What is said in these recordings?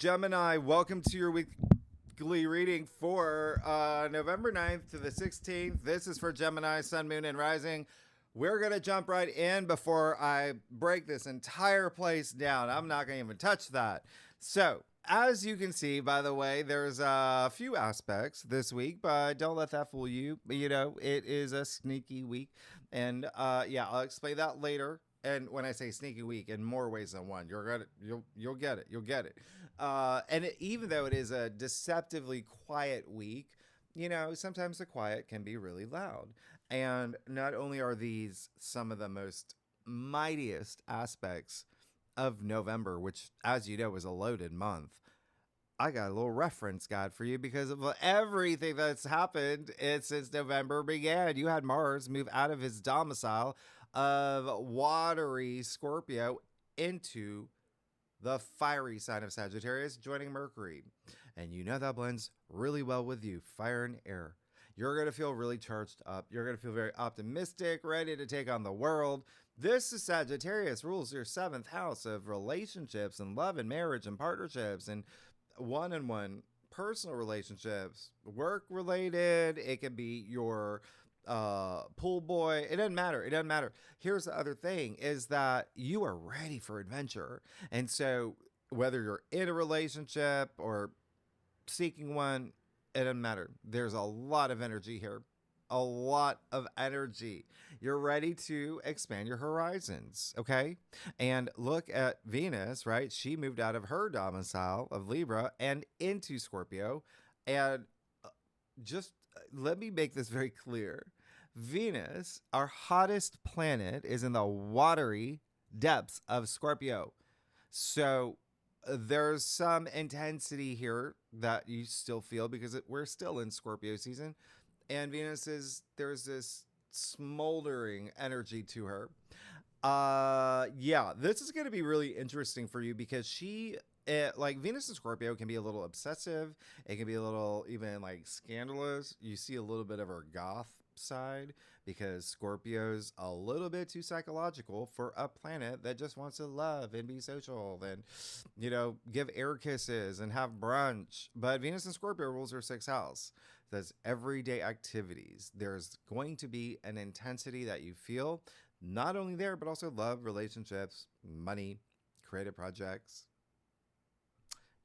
Gemini, welcome to your weekly reading for November 9th to the 16th. This is for Gemini, Sun, Moon, and Rising. We're going to jump right in before I break this entire place down. I'm not going to even touch that. So, as you can see, by the way, there's a few aspects this week, but don't let that fool you. You know, it is a sneaky week. And yeah, I'll explain that later. And when I say sneaky week, in more ways than one, you'll get it. You'll get it. Even though it is a deceptively quiet week, you know, sometimes the quiet can be really loud. And not only are these some of the most mightiest aspects of November, which, as you know, is a loaded month, I got a little reference guide for you because of everything that's happened since November began. You had Mars move out of his domicile of watery Scorpio into the fiery sign of Sagittarius, joining Mercury. And you know that blends really well with you, fire and air. You're going to feel really charged up. You're going to feel very optimistic, ready to take on the world. This is Sagittarius, rules your 7th house of relationships and love and marriage and partnerships and one-on-one personal relationships, work related. It can be your pool boy. It doesn't matter. It doesn't matter. Here's the other thing is that you are ready for adventure. And so whether you're in a relationship or seeking one, it doesn't matter. There's a lot of energy here. A lot of energy. You're ready to expand your horizons, okay? And look at Venus, right? She moved out of her domicile of Libra and into Scorpio. And just let me make this very clear. Venus, our hottest planet, is in the watery depths of Scorpio. So there's some intensity here that you still feel because we're still in Scorpio season. And Venus there's this smoldering energy to her. Yeah, this is going to be really interesting for you because like Venus and Scorpio can be a little obsessive. It can be a little even like scandalous. You see a little bit of her goth side because Scorpio's a little bit too psychological for a planet that just wants to love and be social and, you know, give air kisses and have brunch. But Venus and Scorpio rules her 6th house. That's everyday activities. There's going to be an intensity that you feel not only there, but also love, relationships, money, creative projects.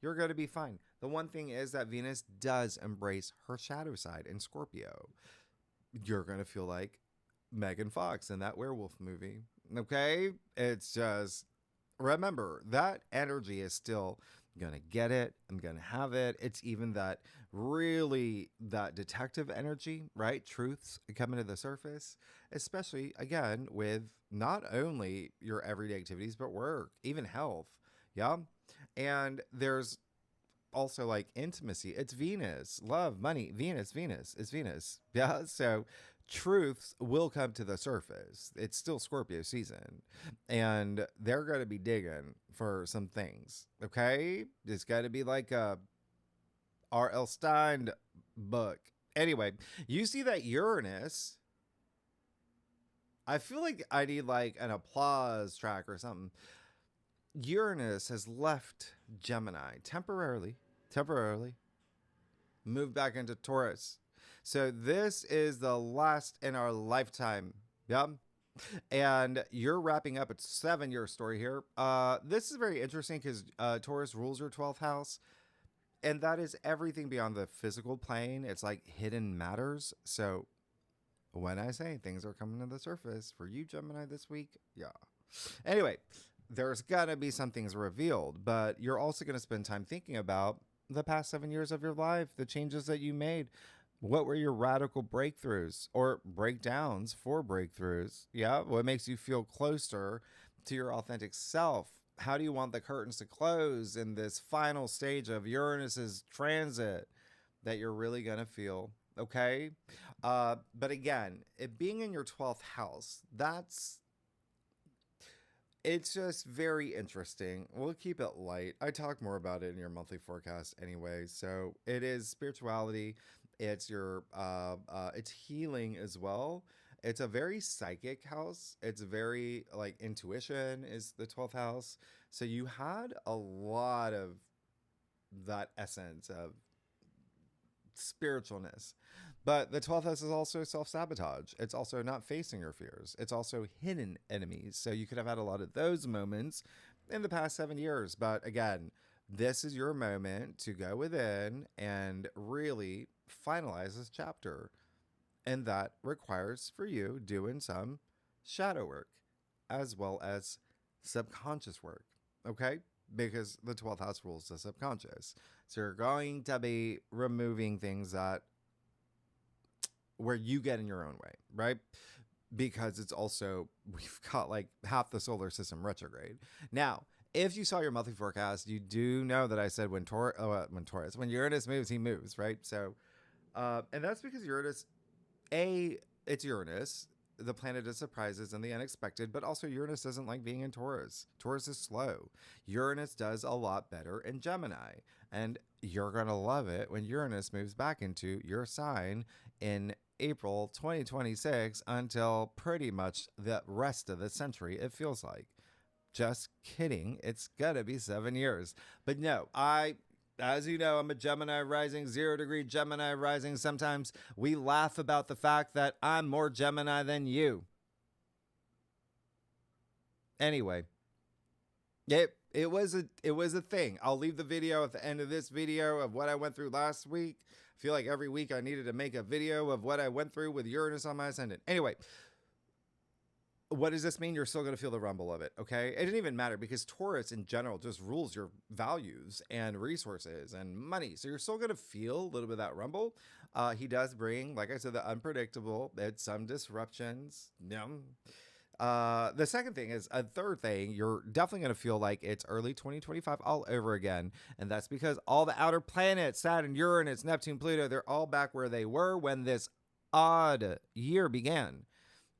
You're going to be fine. The one thing is that Venus does embrace her shadow side in Scorpio. You're going to feel like Megan Fox in that werewolf movie. Okay? It's just, remember, that energy is still going to get it. I'm going to have it. It's even that detective energy, right? Truths coming to the surface, especially, again, with not only your everyday activities, but work, even health. Yeah? And there's also like intimacy. It's Venus, love, money, Venus. It's Venus. Yeah. So truths will come to the surface. It's still Scorpio season. And they're going to be digging for some things. Okay. It's got to be like a R.L. Stein book. Anyway, you see that Uranus. I feel like I need like an applause track or something. Uranus has left Gemini temporarily, moved back into Taurus. So this is the last in our lifetime. Yep. And you're wrapping up a 7-year story here. This is very interesting because Taurus rules your 12th house. And that is everything beyond the physical plane. It's like hidden matters. So when I say things are coming to the surface for you, Gemini, this week, yeah. Anyway, there's got to be some things revealed, but you're also going to spend time thinking about the past 7 years of your life, the changes that you made. What were your radical breakthroughs or breakdowns for breakthroughs? Yeah. What makes you feel closer to your authentic self? How do you want the curtains to close in this final stage of Uranus's transit that you're really going to feel? Okay. But again, it being in your 12th house, it's just very interesting. We'll keep it light. I talk more about it in your monthly forecast anyway. So it is spirituality. It's your it's healing as well. It's a very psychic house. It's very like intuition is the 12th house. So you had a lot of that essence of spiritualness. But the 12th house is also self-sabotage. It's also not facing your fears. It's also hidden enemies. So you could have had a lot of those moments in the past 7 years. But again, this is your moment to go within and really finalize this chapter. And that requires for you doing some shadow work as well as subconscious work. Okay? Because the 12th house rules the subconscious. So you're going to be removing things that where you get in your own way, right? Because it's also, we've got like half the solar system retrograde. Now, if you saw your monthly forecast, you do know that I said when Uranus moves, he moves, right? So, and that's because Uranus, it's Uranus, the planet of surprises and the unexpected, but also Uranus doesn't like being in Taurus. Taurus is slow. Uranus does a lot better in Gemini, and you're going to love it when Uranus moves back into your sign in April 2026 until pretty much the rest of the century, it feels like. Just kidding. It's going to be 7 years. But no, as you know, I'm a Gemini rising, 0 degree Gemini rising. Sometimes we laugh about the fact that I'm more Gemini than you. Anyway, it was a thing. I'll leave the video at the end of this video of what I went through last week. I feel like every week I needed to make a video of what I went through with Uranus on my ascendant. Anyway, what does this mean? You're still going to feel the rumble of it, okay? It didn't even matter because Taurus in general just rules your values and resources and money. So you're still going to feel a little bit of that rumble. He does bring, like I said, the unpredictable. It's some disruptions. The second thing is a third thing. You're definitely going to feel like it's early 2025 all over again. And that's because all the outer planets, Saturn, Uranus, Neptune, Pluto, they're all back where they were when this odd year began,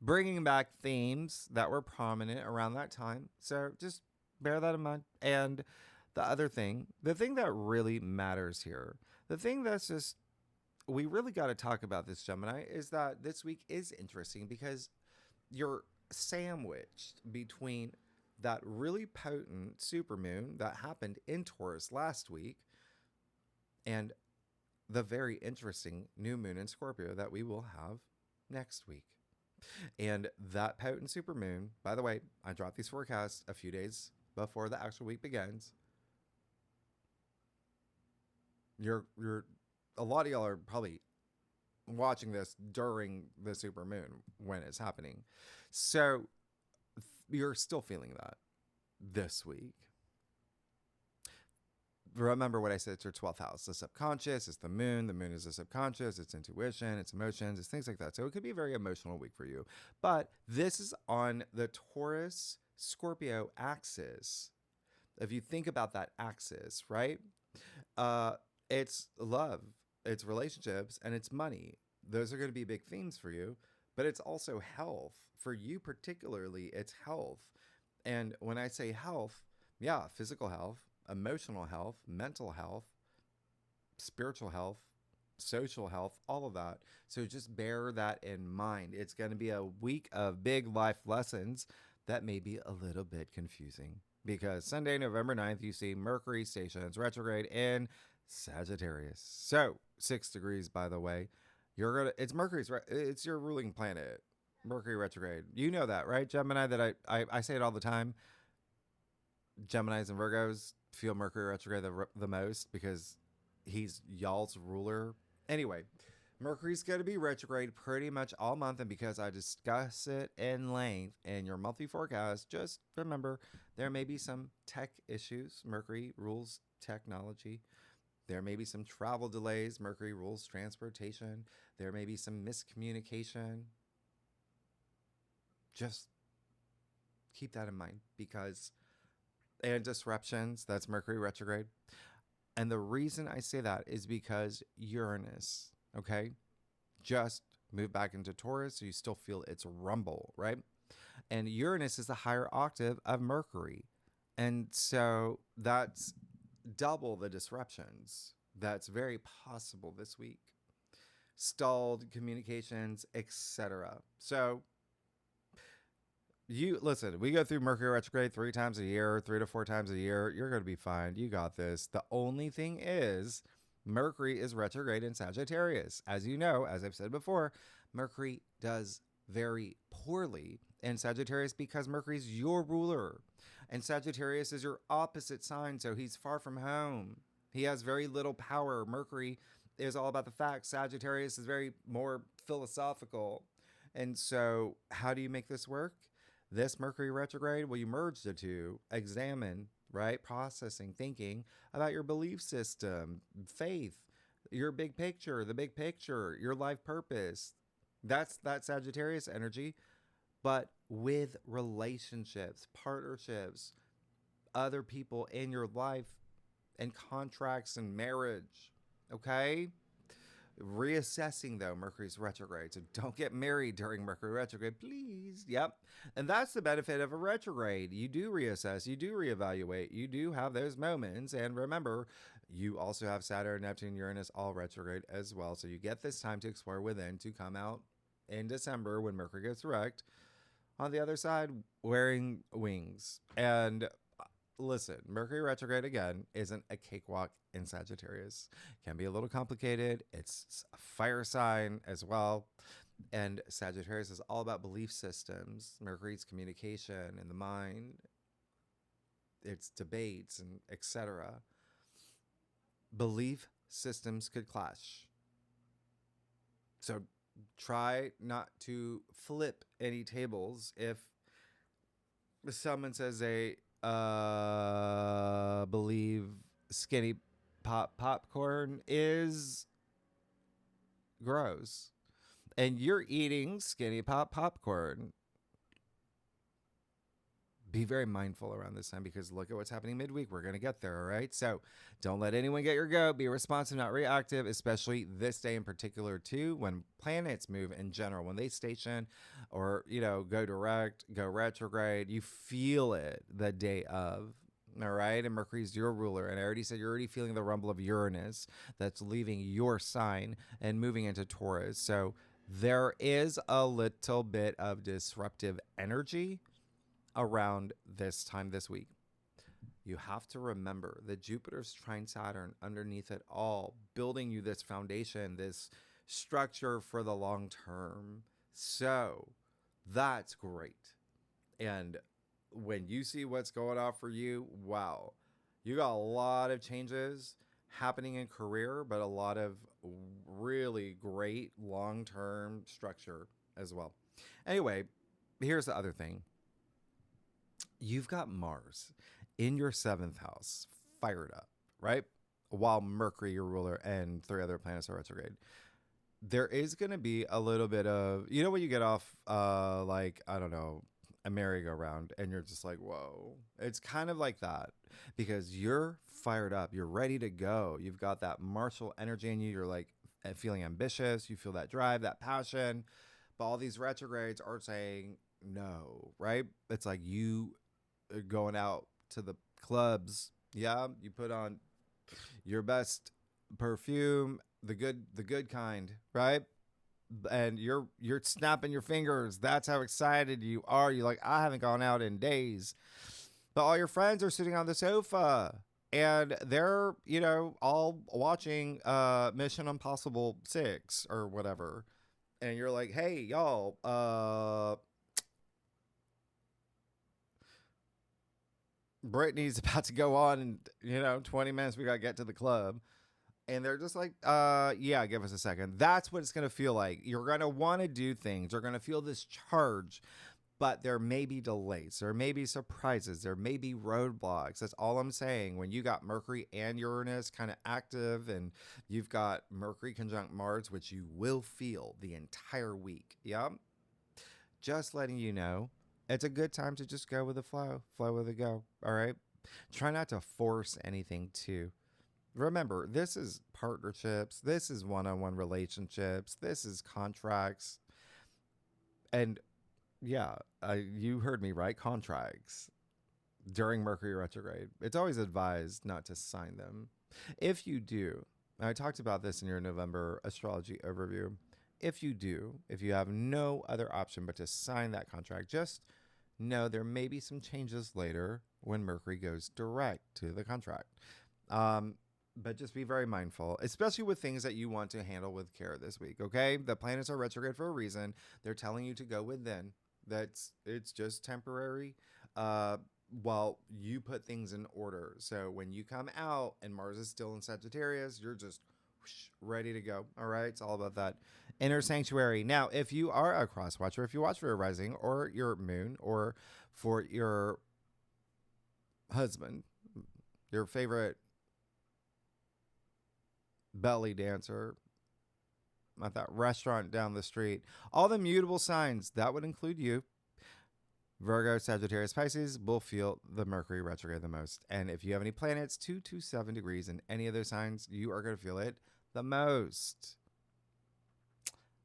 bringing back themes that were prominent around that time. So just bear that in mind. And the other thing, the thing that really matters here, the thing that's just, we really got to talk about this, Gemini, is that this week is interesting because you're sandwiched between that really potent supermoon that happened in Taurus last week and the very interesting new moon in Scorpio that we will have next week. And that potent supermoon, by the way, I dropped these forecasts a few days before the actual week begins. A lot of y'all are probably watching this during the supermoon when it's happening. So you're still feeling that this week. Remember what I said, it's your 12th house. The subconscious is the moon. The moon is the subconscious. It's intuition, it's emotions, it's things like that. So it could be a very emotional week for you. But this is on the Taurus-Scorpio axis. If you think about that axis, right? It's love, it's relationships, and it's money. Those are going to be big themes for you. But it's also health. For you particularly, it's health. And when I say health, yeah, physical health, emotional health, mental health, spiritual health, social health, all of that. So just bear that in mind. It's going to be a week of big life lessons that may be a little bit confusing because Sunday, November 9th, you see Mercury stations retrograde in Sagittarius. So 6 degrees, by the way. It's Mercury's, it's your ruling planet, Mercury retrograde. You know that, right, Gemini? That I say it all the time. Geminis and Virgos feel Mercury retrograde the most because he's y'all's ruler. Anyway, Mercury's going to be retrograde pretty much all month. And because I discuss it in length in your monthly forecast, just remember there may be some tech issues. Mercury rules technology. There may be some travel delays. Mercury rules transportation. There may be some miscommunication. Just keep that in mind and disruptions, that's Mercury retrograde. And the reason I say that is because Uranus, okay, just moved back into Taurus, so you still feel its rumble, right? And Uranus is the higher octave of Mercury. And so that's double the disruptions. That's very possible this week. Stalled communications, etc. So You listen, we go through Mercury retrograde 3 times a year, 3 to 4 times a year. You're going to be fine. You got this. The only thing is, Mercury is retrograde in Sagittarius. As you know, as I've said before, Mercury does very poorly in Sagittarius because Mercury's your ruler. And Sagittarius is your opposite sign, so he's far from home. He has very little power. Mercury is all about the facts. Sagittarius is very more philosophical. And so, how do you make this work? This Mercury retrograde, well, you merge the two, examine, right? Processing, thinking about your belief system, faith, your big picture, the big picture, your life purpose. That's that Sagittarius energy, but with relationships, partnerships, other people in your life, and contracts and marriage. Okay? Reassessing though, Mercury's retrograde, so don't get married during Mercury retrograde, please. Yep. And that's the benefit of a retrograde. You do reassess, you do reevaluate, you do have those moments. And remember, you also have Saturn, Neptune, Uranus all retrograde as well, so you get this time to explore within, to come out in December when Mercury gets direct on the other side wearing wings. And listen, Mercury retrograde again isn't a cakewalk in Sagittarius. Can be a little complicated. It's a fire sign as well. And Sagittarius is all about belief systems. Mercury's communication in the mind. It's debates and etc. Belief systems could clash. So try not to flip any tables if someone says they believe skinny popcorn is gross and you're eating skinny popcorn. Be very mindful around this time because look at what's happening midweek. We're going to get there, all right? So don't let anyone get your goat. Be responsive, not reactive, especially this day in particular, too, when planets move in general. When they station or, go direct, go retrograde, you feel it the day of, all right? And Mercury's your ruler. And I already said you're already feeling the rumble of Uranus that's leaving your sign and moving into Taurus. So there is a little bit of disruptive energy around this time this week. You have to remember that Jupiter's trine Saturn underneath it all, building you this foundation, this structure for the long term. So that's great. And when you see what's going on for you, wow, you got a lot of changes happening in career, but a lot of really great long-term structure as well. Anyway, here's the other thing. You've got Mars in your 7th house, fired up, right? While Mercury, your ruler, and 3 other planets are retrograde. There is going to be a little bit of, when you get off, like, I don't know, a merry-go-round, and you're just like, whoa. It's kind of like that because you're fired up. You're ready to go. You've got that martial energy in you. You're like feeling ambitious. You feel that drive, that passion. But all these retrogrades are saying no, right? It's like you going out to the clubs. Yeah, you put on your best perfume, the good kind, right? And you're snapping your fingers. That's how excited you are. You're like, I haven't gone out in days. But all your friends are sitting on the sofa and they're, all watching Mission Impossible 6 or whatever. And you're like, hey, y'all, Brittany's about to go on in 20 minutes. We got to get to the club. And they're just like, yeah, give us a second. That's what it's going to feel like. You're going to want to do things. You're going to feel this charge, but there may be delays. There may be surprises. There may be roadblocks. That's all I'm saying. When you got Mercury and Uranus kind of active and you've got Mercury conjunct Mars, which you will feel the entire week. Yeah. Just letting you know, it's a good time to just go with the flow with the go. All right. Try not to force anything too. Remember, this is partnerships. This is one-on-one relationships. This is contracts. And yeah, you heard me right. Contracts during Mercury retrograde. It's always advised not to sign them. If you do, I talked about this in your November astrology overview. If you have no other option but to sign that contract, just No, there may be some changes later when Mercury goes direct to the contract. Um, but just be very mindful, especially with things that you want to handle with care this week, okay? The planets are retrograde for a reason. They're telling you to go within. It's just temporary. Uh, while you put things in order. So when you come out and Mars is still in Sagittarius, you're just whoosh, ready to go. All right. It's all about that inner sanctuary. Now, if you are a cross watcher, if you watch for your rising or your moon or for your husband, your favorite belly dancer at that restaurant down the street, all the mutable signs, that would include you. Virgo, Sagittarius, Pisces will feel the Mercury retrograde the most. And if you have any planets 2 to 7 degrees in any of those signs, you are going to feel it the most.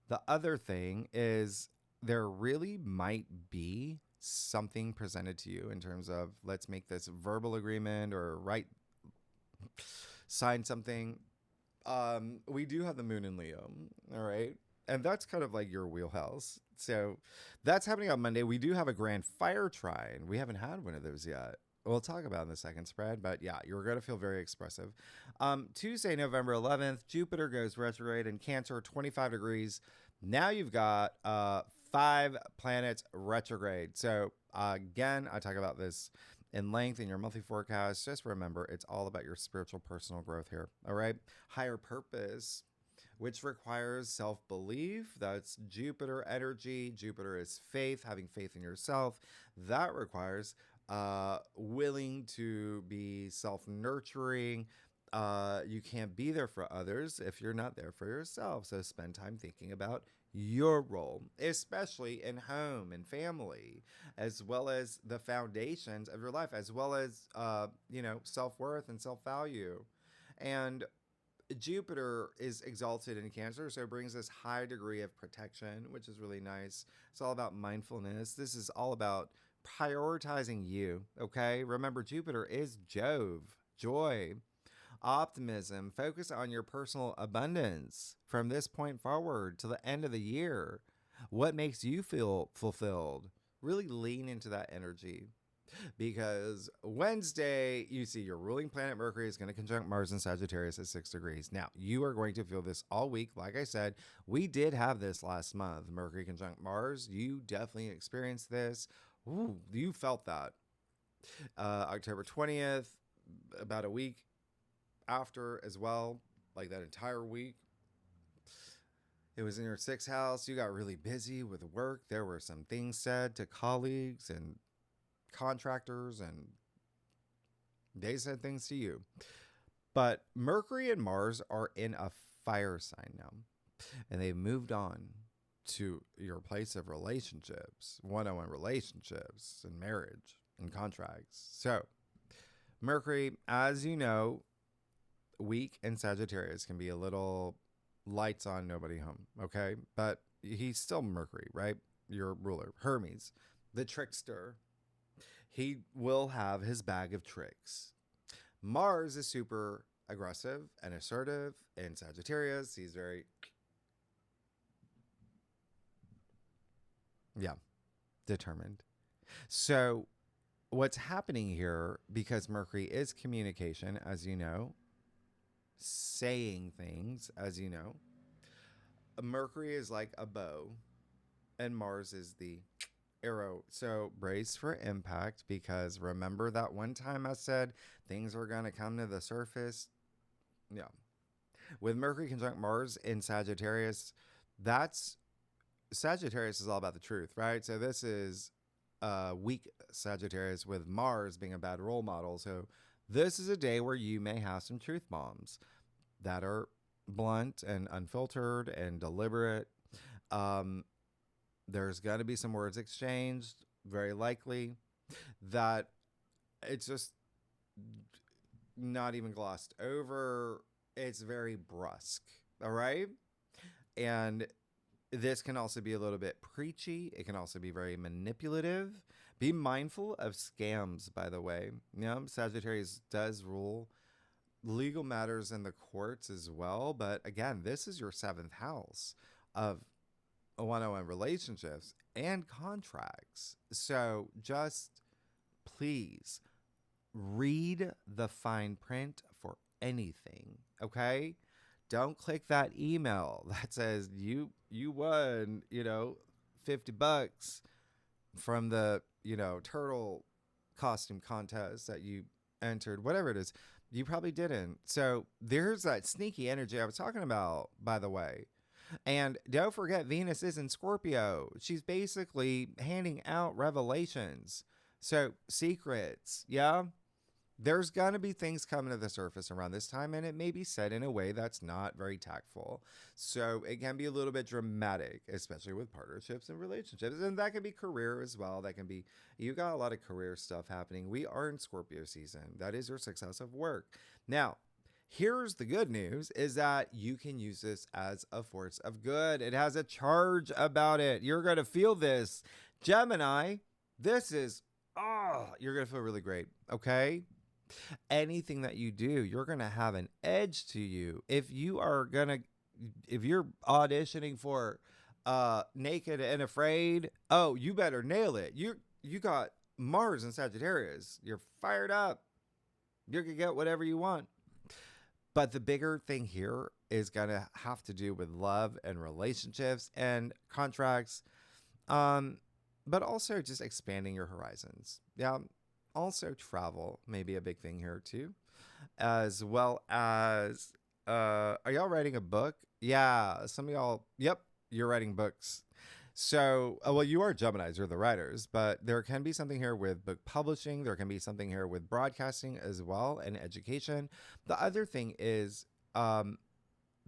The other thing is there really might be something presented to you in terms of let's make this verbal agreement or sign something. We do have the moon in Leo, all right? And that's kind of like your wheelhouse. So that's happening on Monday. We do have a grand fire trine. We haven't had one of those yet. We'll talk about in the second spread, but yeah, you're going to feel very expressive. Tuesday, November 11th, Jupiter goes retrograde in Cancer, 25 degrees. Now you've got 5 planets retrograde. So again, I talk about this in length in your monthly forecast. Just remember, it's all about your spiritual personal growth here. All right. Higher purpose, which requires self-belief. That's Jupiter energy. Jupiter is faith, having faith in yourself. That requires willing to be self-nurturing. You can't be there for others if you're not there for yourself. So spend time thinking about your role, especially in home and family, as well as the foundations of your life, as well as, self-worth and self-value. And Jupiter is exalted in Cancer, so it brings this high degree of protection, which is really nice. It's all about mindfulness. This is all about prioritizing you, okay? Remember, Jupiter is Jove, joy, optimism. Focus on your personal abundance from this point forward to the end of the year. What makes you feel fulfilled? Really lean into that energy. Because Wednesday, you see your ruling planet Mercury is going to conjunct Mars in Sagittarius at 6 degrees. Now, you are going to feel this all week. Like I said, we did have this last month, Mercury conjunct Mars. You definitely experienced this. Ooh, you felt that. October 20th, about a week after as well, like that entire week. It was in your 6th house. You got really busy with work. There were some things said to colleagues and contractors, and they said things to you. But Mercury and Mars are in a fire sign now, and they've moved on to your place of relationships, one-on-one relationships and marriage and contracts. So Mercury, as you know, weak in Sagittarius can be a little lights on, nobody home, okay? But he's still Mercury, right? Your ruler, Hermes, the trickster. He will have his bag of tricks. Mars is super aggressive and assertive in Sagittarius. He's very, determined. So what's happening here, because Mercury is communication, as you know, saying things, as you know, Mercury is like a bow and Mars is the arrow. So brace for impact, because remember that one time I said things are going to come to the surface? Yeah. With Mercury conjunct Mars in Sagittarius, Sagittarius is all about the truth, right? So this is weak Sagittarius with Mars being a bad role model. So this is a day where you may have some truth bombs that are blunt and unfiltered and deliberate. There's going to be some words exchanged, very likely, that it's just not even glossed over. It's very brusque, all right? And this can also be a little bit preachy. It can also be very manipulative. Be mindful of scams, by the way. Sagittarius does rule legal matters in the courts as well. But again, this is your 7th house of one-on-one relationships and contracts. So just please read the fine print for anything, okay? Don't click that email that says you won, $50 from the, turtle costume contest that you entered, whatever it is. You probably didn't. So there's that sneaky energy I was talking about, by the way. And don't forget, Venus is in Scorpio. She's basically handing out revelations. So secrets, yeah? There's going to be things coming to the surface around this time, and it may be said in a way that's not very tactful. So it can be a little bit dramatic, especially with partnerships and relationships. And that can be career as well. That can be, you got a lot of career stuff happening. We are in Scorpio season. That is your success of work. Now, here's the good news is that you can use this as a force of good. It has a charge about it. You're going to feel this. Gemini, this is, you're going to feel really great. Okay. Anything that you do, you're going to have an edge to you. If you're auditioning for Naked and Afraid, you better nail it. You got Mars in Sagittarius. You're fired up. You're going to get whatever you want. But the bigger thing here is going to have to do with love and relationships and contracts. But also just expanding your horizons. Yeah. Also travel may be a big thing here too, as well as, are y'all writing a book? Yeah. Some of y'all, yep, you're writing books. So, well, you are Geminis, you're the writers, but there can be something here with book publishing. There can be something here with broadcasting as well and education. The other thing is, the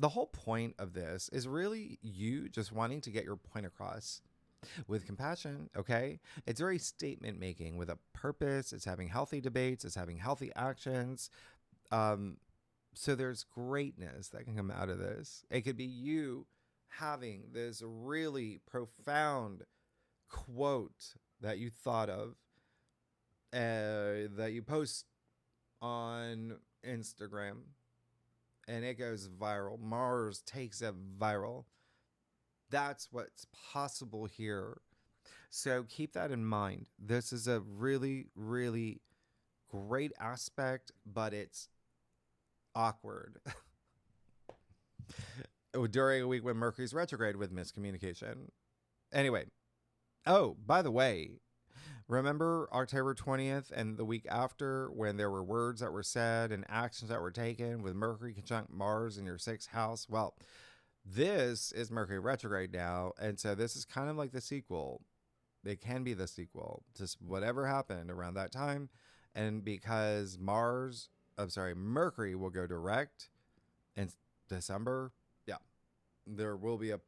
whole point of this is really you just wanting to get your point across with compassion, okay? It's very statement making with a purpose. It's having healthy debates. It's having healthy actions. So there's greatness that can come out of this. It could be you having this really profound quote that you thought of, that you post on Instagram, and it goes viral. Mars takes it viral. That's what's possible here. So keep that in mind. This is a really, really great aspect, but it's awkward. During a week when Mercury's retrograde with miscommunication. Anyway. Oh, by the way, remember October 20th and the week after when there were words that were said and actions that were taken with Mercury conjunct Mars in your 6th house? Well, this is Mercury retrograde now, and so this is kind of like the sequel. It can be the sequel to whatever happened around that time, and because Mercury will go direct in December, yeah, there will be a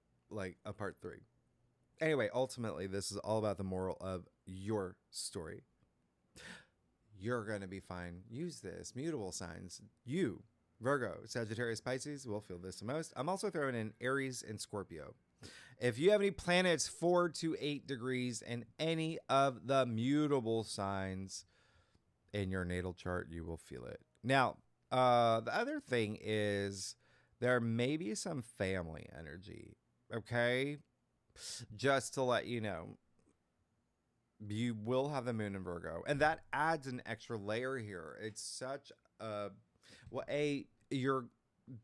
part 3. Anyway, ultimately, this is all about the moral of your story. You're going to be fine. Use this. Mutable signs. You, Virgo, Sagittarius, Pisces will feel this the most. I'm also throwing in Aries and Scorpio. If you have any planets 4 to 8 degrees in any of the mutable signs in your natal chart, you will feel it. Now, the other thing is there may be some family energy, okay? Just to let you know, you will have the moon in Virgo, and that adds an extra layer here. It's such a, you're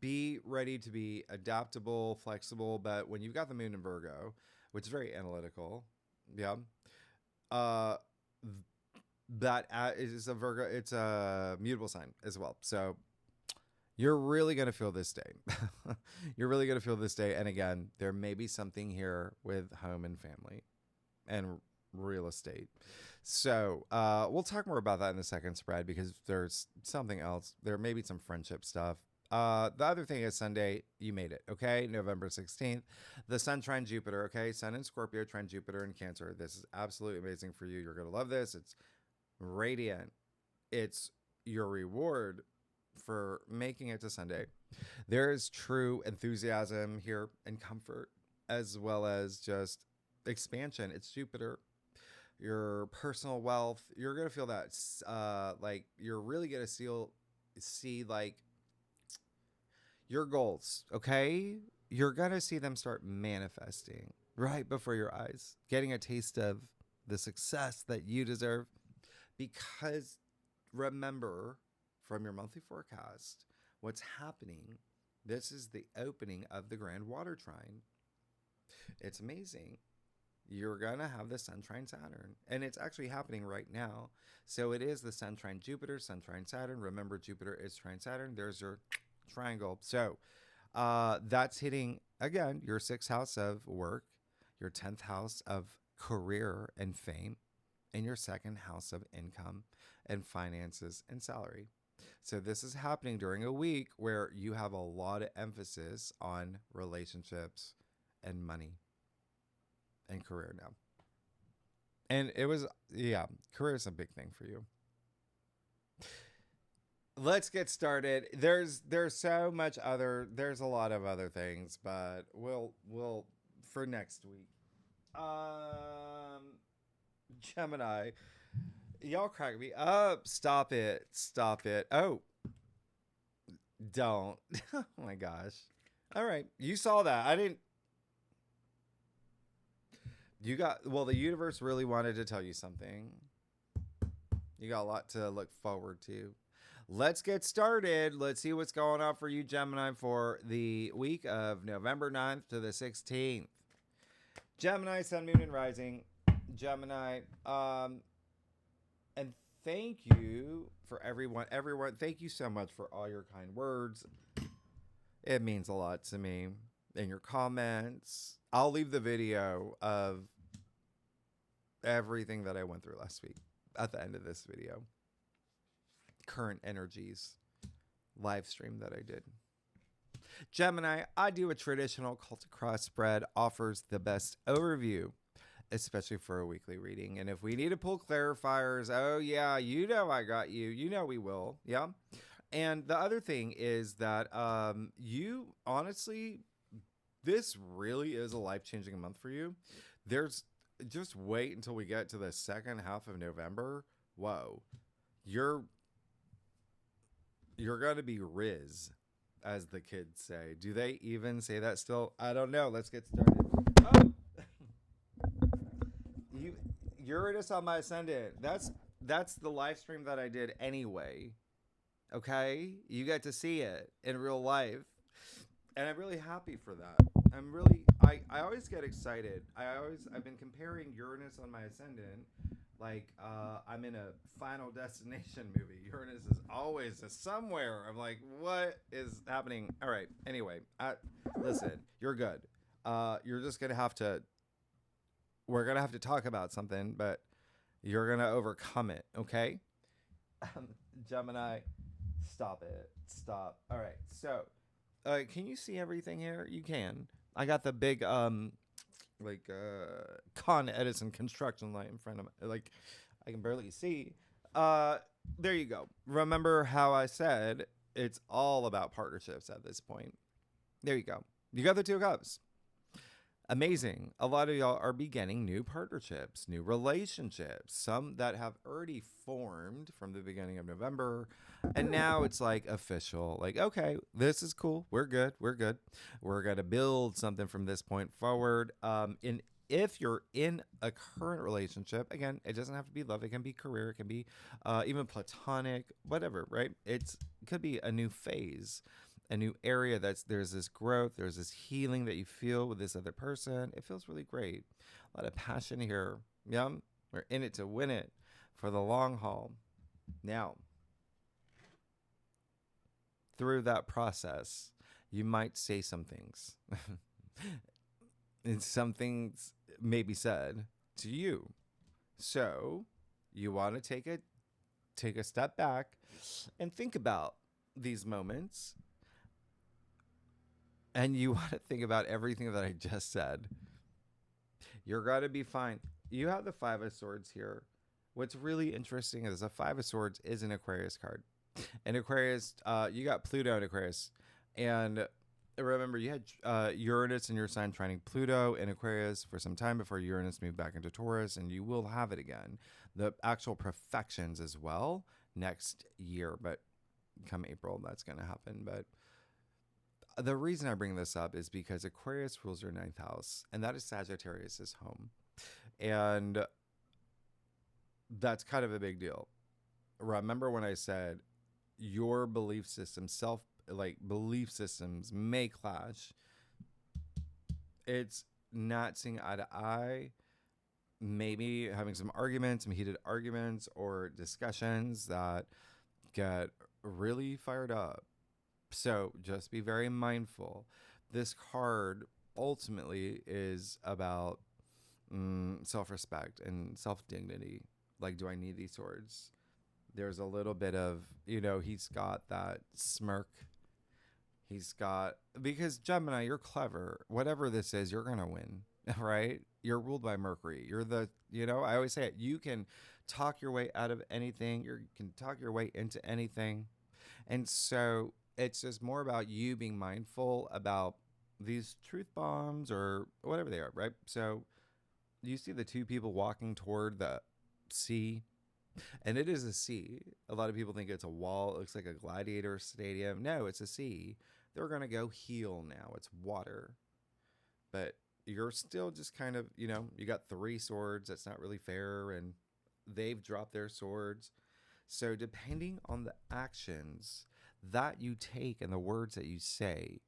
be ready to be adaptable, flexible, but when you've got the moon in Virgo, which is very analytical, yeah, that is a Virgo, it's a mutable sign as well. So you're really going to feel this day. You're really going to feel this day. And again, there may be something here with home and family and real estate. So we'll talk more about that in the second spread because there's something else. There may be some friendship stuff. The other thing is Sunday, you made it, okay? November 16th. The Sun trine Jupiter, okay? Sun in Scorpio, trine Jupiter in Cancer. This is absolutely amazing for you. You're going to love this. It's radiant. It's your reward for making it to Sunday. There is true enthusiasm here and comfort, as well as just expansion. It's Jupiter, your personal wealth. You're going to feel that, like you're really going to see like your goals, okay? You're going to see them start manifesting. right before your eyes, getting a taste of the success that you deserve. Because remember from your monthly forecast, what's happening, this is the opening of the grand water trine. It's amazing. You're going to have the Sun trine Saturn, and it's actually happening right now. So it is the Sun trine Jupiter, Sun trine Saturn. Remember, Jupiter is trine Saturn. There's your triangle. So that's hitting, again, your 6th house of work, your 10th house of career and fame, and your 2nd house of income and finances and salary. So this is happening during a week where you have a lot of emphasis on relationships and money and career now. And it was, yeah, career is a big thing for you. Let's get started. There's so much other, there's a lot of other things, but we'll for next week. Gemini, y'all crack me up. Stop it. Oh, don't. Oh my gosh. All right, you saw that. I didn't. You got, well, the universe really wanted to tell you something. You got a lot to look forward to. Let's get started. Let's see what's going on for you, Gemini, for the week of November 9th to the 16th. Gemini, Sun, Moon, and Rising. Gemini, and thank you for everyone. Thank you so much for all your kind words. It means a lot to me. In your comments, I'll leave the video of everything that I went through last week at the end of this video. Current energies live stream that I did. Gemini, I do a traditional cult cross spread, offers the best overview, especially for a weekly reading. And if we need to pull clarifiers, oh yeah, you know I got you. You know we will. Yeah. And the other thing is that you honestly, this really is a life-changing month for you. There's just wait until we get to the 2nd half of November. Whoa. You're going to be Riz, as the kids say. Do they even say that still? I don't know. Let's get started. Oh! Uranus on my ascendant. That's the live stream that I did anyway. Okay? You get to see it in real life. And I'm really happy for that. I always get excited. I've been comparing Uranus on my ascendant like I'm in a Final Destination movie. Uranus is always somewhere. I'm like, what is happening? All right. Anyway, listen, you're good. You're just going to have to, we're going to have to talk about something, but you're going to overcome it. Okay? Gemini, stop it. Stop. All right. So, can you see everything here? You can. I got the big, Con Edison construction light in front of me. Like, I can barely see. There you go. Remember how I said it's all about partnerships at this point. There you go. You got the 2 cups. Amazing. A lot of y'all are beginning new partnerships, new relationships, some that have already formed from the beginning of November. And now it's like official, like, okay, this is cool. We're good. We're going to build something from this point forward. If you're in a current relationship, again, it doesn't have to be love. It can be career. It can be even platonic, whatever, right? It could be a new phase. A new area there's this growth, there's this healing that you feel with this other person. It feels really great. A lot of passion here. Yeah, we're in it to win it for the long haul. Now, through that process, you might say some things. And some things may be said to you. So you want to take a step back and think about these moments. And you want to think about everything that I just said. You're going to be fine. You have the 5 of Swords here. What's really interesting is the 5 of Swords is an Aquarius card. And Aquarius, you got Pluto in Aquarius. And remember, you had Uranus in your sign trining Pluto in Aquarius for some time before Uranus moved back into Taurus. And you will have it again. The actual perfections as well next year. But come April, that's going to happen. But the reason I bring this up is because Aquarius rules your ninth house, and that is Sagittarius's home. And that's kind of a big deal. Remember when I said your belief system, belief systems may clash. It's not seeing eye to eye, maybe having some arguments, some heated arguments or discussions that get really fired up. So just be very mindful. This card ultimately is about self-respect and self-dignity. Like, do I need these swords? There's a little bit of, he's got that smirk. He's got, because Gemini, you're clever. Whatever this is, you're going to win, right? You're ruled by Mercury. You're I always say it. You can talk your way out of anything. You can talk your way into anything. And so it's just more about you being mindful about these truth bombs or whatever they are, right? So you see the two people walking toward the sea, and it is a sea. A lot of people think it's a wall. It looks like a gladiator stadium. No, it's a sea. They're going to go heal now. It's water. But you're still just kind of, you got 3 swords. That's not really fair. And they've dropped their swords. So depending on the actions that you take and the words that you say,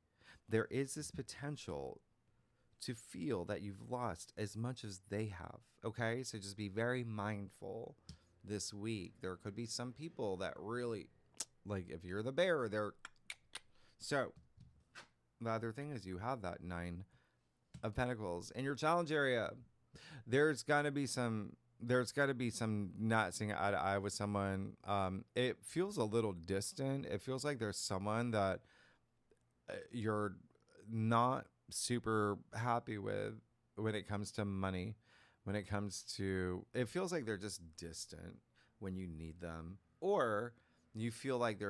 there is this potential to feel that you've lost as much as they have. Okay? So just be very mindful this week. There could be some people that really, like, if you're the bear, they're... So the other thing is you have that 9 of Pentacles in your challenge area. There's got to be some not seeing eye to eye with someone. It feels a little distant. It feels like there's someone that you're not super happy with when it comes to money. When it comes to, it feels like they're just distant when you need them, or you feel like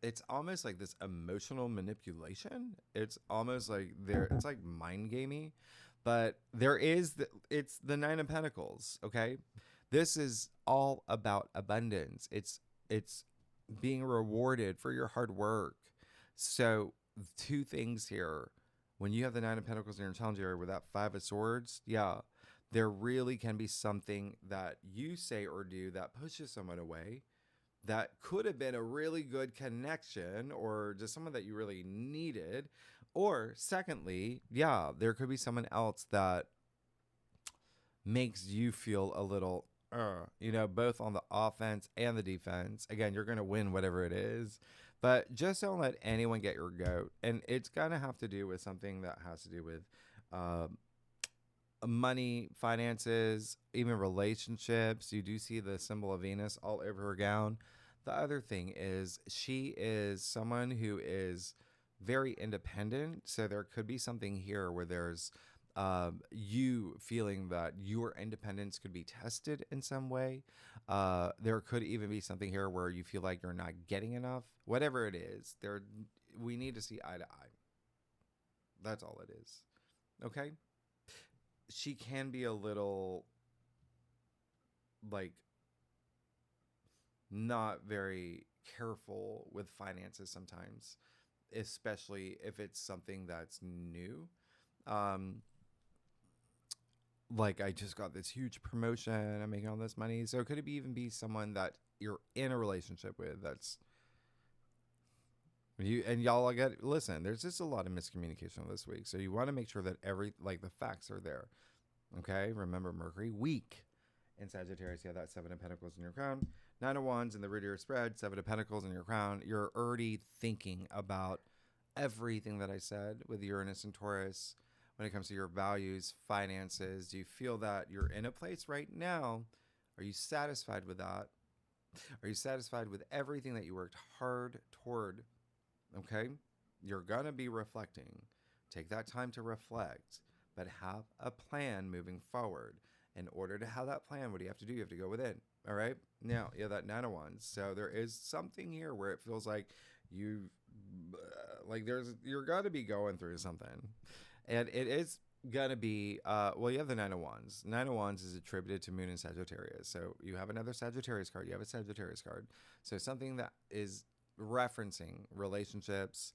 it's almost like this emotional manipulation. It's almost like it's like mind gamey, but it's the 9 of Pentacles. Okay. This is all about abundance. It's being rewarded for your hard work. So 2 things here. When you have the 9 of Pentacles in your challenge area with that 5 of Swords, there really can be something that you say or do that pushes someone away that could have been a really good connection or just someone that you really needed. Or secondly, there could be someone else that makes you feel a little, both on the offense and the defense. Again, you're going to win whatever it is, but just don't let anyone get your goat. And it's going to have to do with something that has to do with, money, finances, even relationships. You do see the symbol of Venus all over her gown. The other thing is she is someone who is very independent. So there could be something here where there's you feeling that your independence could be tested in some way. There could even be something here where you feel like you're not getting enough. Whatever it is, we need to see eye to eye. That's all it is. Okay? She can be a little, like, not very careful with finances sometimes, especially if it's something that's new. Like, I just got this huge promotion, I'm making all this money. So could it even be someone that you're in a relationship with that's you, and y'all listen, there's just a lot of miscommunication this week. So you want to make sure that the facts are there. Okay. Remember, Mercury weak in Sagittarius. You have that 7 of Pentacles in your crown, 9 of Wands in the root of your spread, 7 of Pentacles in your crown. You're already thinking about everything that I said with Uranus and Taurus when it comes to your values, finances. Do you feel that you're in a place right now? Are you satisfied with that? Are you satisfied with everything that you worked hard toward? Okay. You're going to be reflecting. Take that time to reflect, but have a plan moving forward. In order to have that plan, what do you have to do? You have to go within. All right. Now, that 9 of Wands. So there is something here where it feels like you're going to be going through something. And it is going to be, you have the 9 of Wands. 9 of Wands is attributed to Moon in Sagittarius. So you have another Sagittarius card. You have a Sagittarius card. So something that is referencing relationships,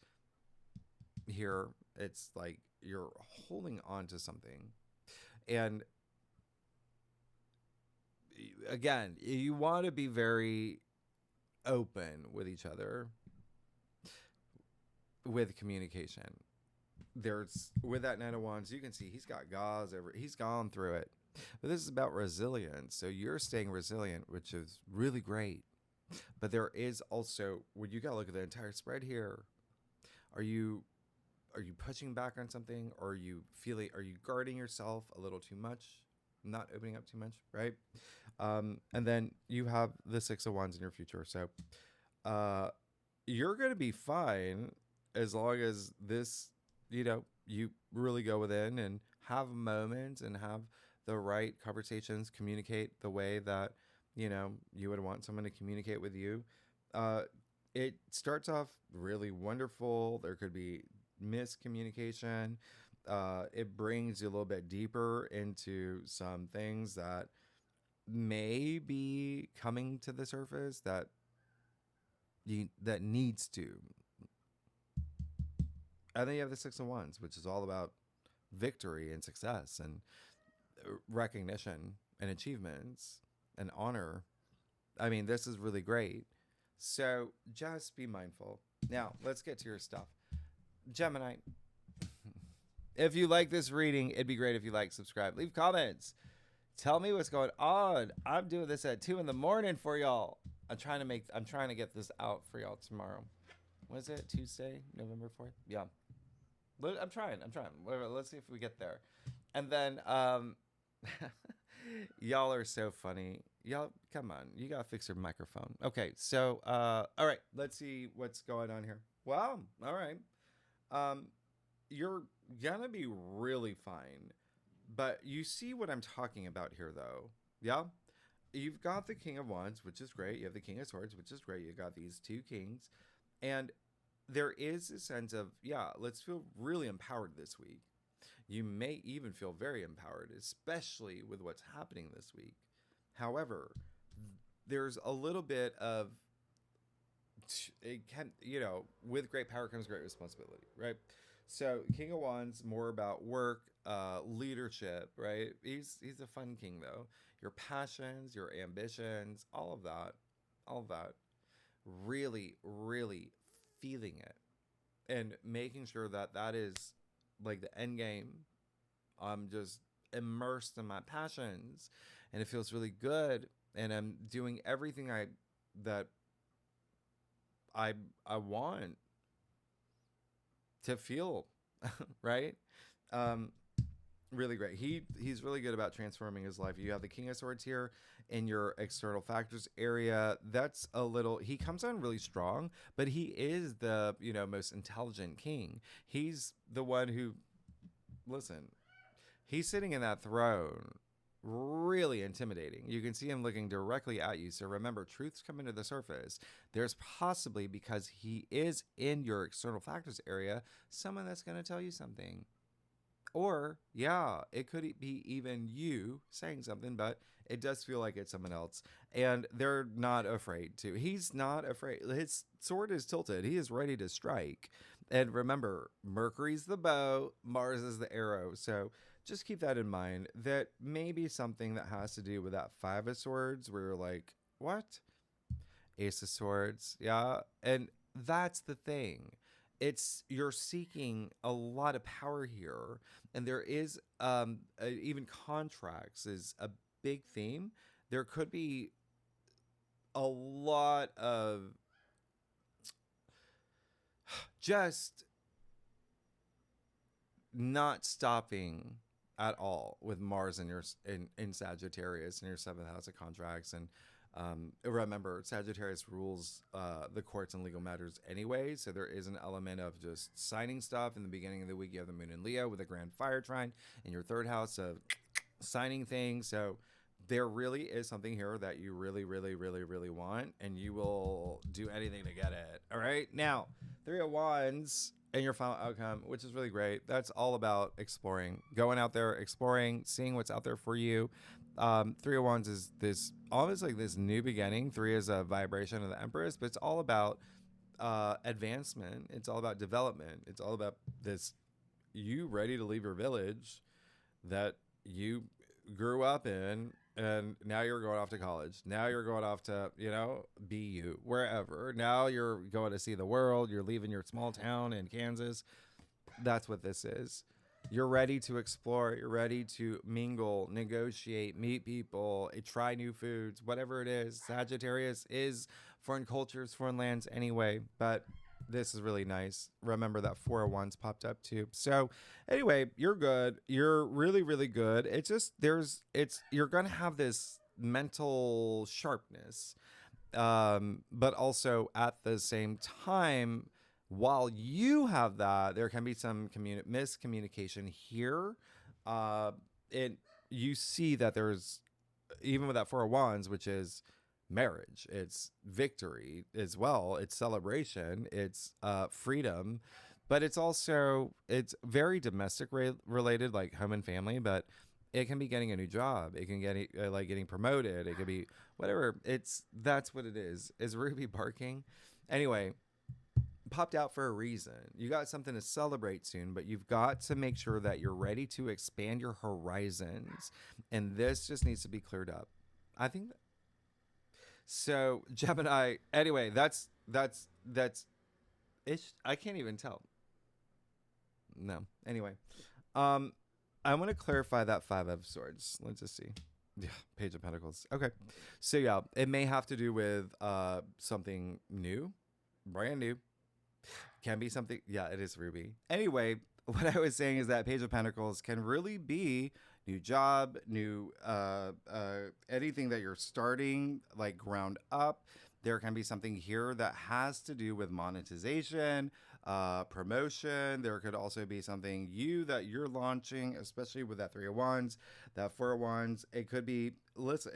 here. It's like you're holding on to something. And again, you want to be very open with each other with communication. There's with that Knight of Wands, you can see he's got gauze over. He's gone through it. But this is about resilience. So you're staying resilient, which is really great. But there is also, when you got to look at the entire spread here, are you pushing back on something, or are you guarding yourself a little too much, not opening up too much, right? And then you have the Six of Wands in your future. So you're going to be fine as long as this, you really go within and have moments and have the right conversations, communicate the way that, you would want someone to communicate with you. It starts off really wonderful. There could be miscommunication. It brings you a little bit deeper into some things that may be coming to the surface that needs to. And then you have the Six of Wands, which is all about victory and success and recognition and achievements and honor. I mean, this is really great. So just be mindful. Now, let's get to your stuff. Gemini, if you like this reading, it'd be great if you like, subscribe, leave comments. Tell me what's going on. I'm doing this at 2 a.m. for y'all. I'm trying to get this out for y'all tomorrow. What is it? Tuesday, November 4th? Yeah. I'm trying. Let's see if we get there. And then, y'all are so funny. Y'all, come on. You got to fix your microphone. Okay. So, all right. Let's see what's going on here. Wow. All right. You're going to be really fine. But you see what I'm talking about here, though. Yeah. You've got the King of Wands, which is great. You have the King of Swords, which is great. You got these two kings. And there is a sense of, let's feel really empowered this week. You may even feel very empowered, especially with what's happening this week. However, there's a little bit of, it can, with great power comes great responsibility, right? So King of Wands, more about work, leadership, right? He's a fun king, though. Your passions, your ambitions, all of that, really, really feeling it and making sure that is like the end game. I'm just immersed in my passions and it feels really good, and I'm doing everything that I want to feel, right? Really great. He's really good about transforming his life. You have the King of Swords here in your external factors area. That's a little, he comes on really strong, but he is the, most intelligent king. He's the one who, listen, he's sitting in that throne, really intimidating. You can see him looking directly at you. So remember, truth's coming to the surface. There's possibly, because he is in your external factors area, someone that's going to tell you something. Or, it could be even you saying something, but it does feel like it's someone else. And they're not afraid to. He's not afraid. His sword is tilted. He is ready to strike. And remember, Mercury's the bow, Mars is the arrow. So just keep that in mind. That may be something that has to do with that Five of Swords, where you're like, what? Ace of Swords. Yeah. And that's the thing. You're seeking a lot of power here, and there is even contracts is a big theme. There could be a lot of just not stopping at all with Mars in your in Sagittarius in your 7th house of contracts. And remember, Sagittarius rules the courts and legal matters anyway, so there is an element of just signing stuff. In the beginning of the week, you have the Moon in Leo with a grand fire trine in your 3rd house of signing things. So there really is something here that you really, really, really, really want, and you will do anything to get it. All right, now 3 of Wands and your final outcome, which is really great. That's all about exploring, going out there, exploring, seeing what's out there for you. 3 of Wands is this almost like this new beginning. 3 is a vibration of the Empress, but it's all about advancement. It's all about development. It's all about this, you ready to leave your village that you grew up in, and now you're going off to college. Now you're going off to, BU, wherever. Now you're going to see the world. You're leaving your small town in Kansas. That's what this is. You're ready to explore. You're ready to mingle, negotiate, meet people, try new foods, whatever it is. Sagittarius is foreign cultures, foreign lands anyway, but this is really nice. Remember that 4 of Wands popped up too. So anyway, you're good. You're really, really good. It's just, you're going to have this mental sharpness, but also at the same time, while you have that, there can be some miscommunication here. You see that there's, even with that 4 of Wands, which is marriage, it's victory as well, it's celebration, it's freedom, but it's very domestic related, like home and family, but it can be getting a new job, it can get like getting promoted, it could be whatever. That's what it is Ruby barking. Anyway, popped out for a reason. You got something to celebrate soon, but you've got to make sure that you're ready to expand your horizons, and this just needs to be cleared up, I think. So Gemini, anyway, that's ish. I can't even tell. No. Anyway, I want to clarify that 5 of Swords. Let's just see. Yeah, Page of Pentacles. Okay. So yeah, it may have to do with something new, brand new. Can be something. Yeah, it is Ruby. Anyway, what I was saying is that Page of Pentacles can really be new job, new anything that you're starting, like ground up. There can be something here that has to do with monetization, promotion. There could also be something that you're launching, especially with that 3 of Wands, that 4 of Wands. It could be,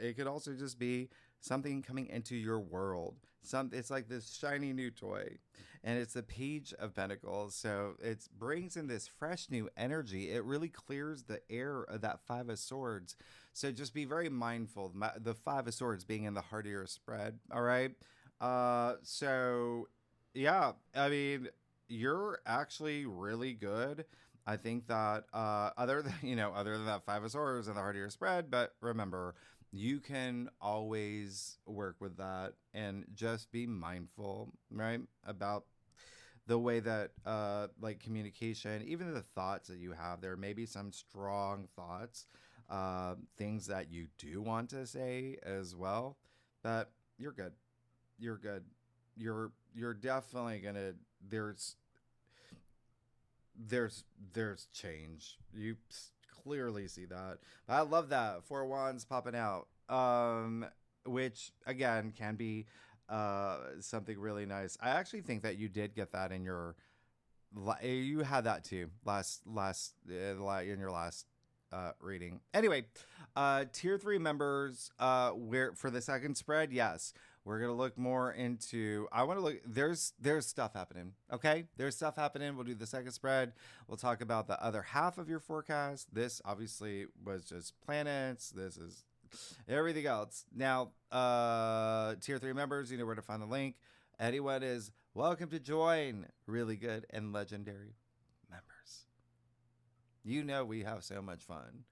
it could also just be something coming into your world. It's like this shiny new toy, and it's the Page of Pentacles. So it brings in this fresh new energy. It really clears the air of that 5 of Swords. So just be very mindful. The 5 of Swords being in the heart of your spread. All right. So yeah, I mean, you're actually really good. I think that other than that 5 of Swords and the heart of your spread, but remember, you can always work with that and just be mindful, right, about the way that like communication, even the thoughts that you have. There may be some strong thoughts, things that you do want to say as well, but you're good. You're good. You're definitely gonna, there's change. You clearly see that. But I love that 4 of Wands popping out, which again can be something really nice. I actually think that you did get that in your, you had that too in your last reading. Anyway, tier 3 members, where for the second spread, yes, we're gonna look more into, I want to look, there's stuff happening. Okay, there's stuff happening. We'll do the second spread. We'll talk about the other half of your forecast. This obviously was just planets. This is everything else. Now, tier 3 members, you know where to find the link. Anyone is welcome to join really good and legendary members. You know we have so much fun.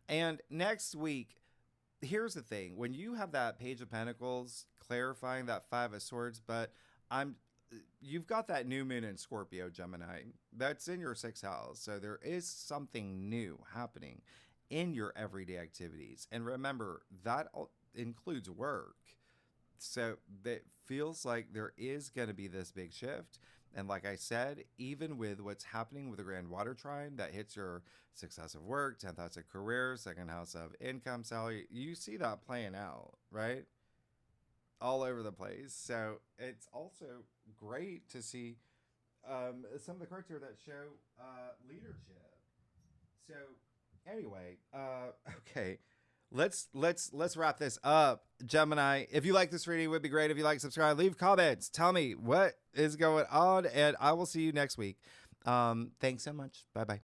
And next week, here's the thing. When you have that Page of Pentacles clarifying that 5 of Swords, but you've got that new moon in Scorpio, Gemini. That's in your 6th house. So there is something new happening in your everyday activities. And remember, that includes work. So it feels like there is going to be this big shift. And like I said, even with what's happening with the Grand Water Trine that hits your 6th house of work, 10th house of career, 2nd house of income, salary, you see that playing out, right? All over the place. So it's also great to see some of the cards here that show leadership. So anyway, okay. Let's wrap this up. Gemini, if you like this reading, it would be great if you like, subscribe, leave comments, tell me what is going on, and I will see you next week. Thanks so much. Bye-bye.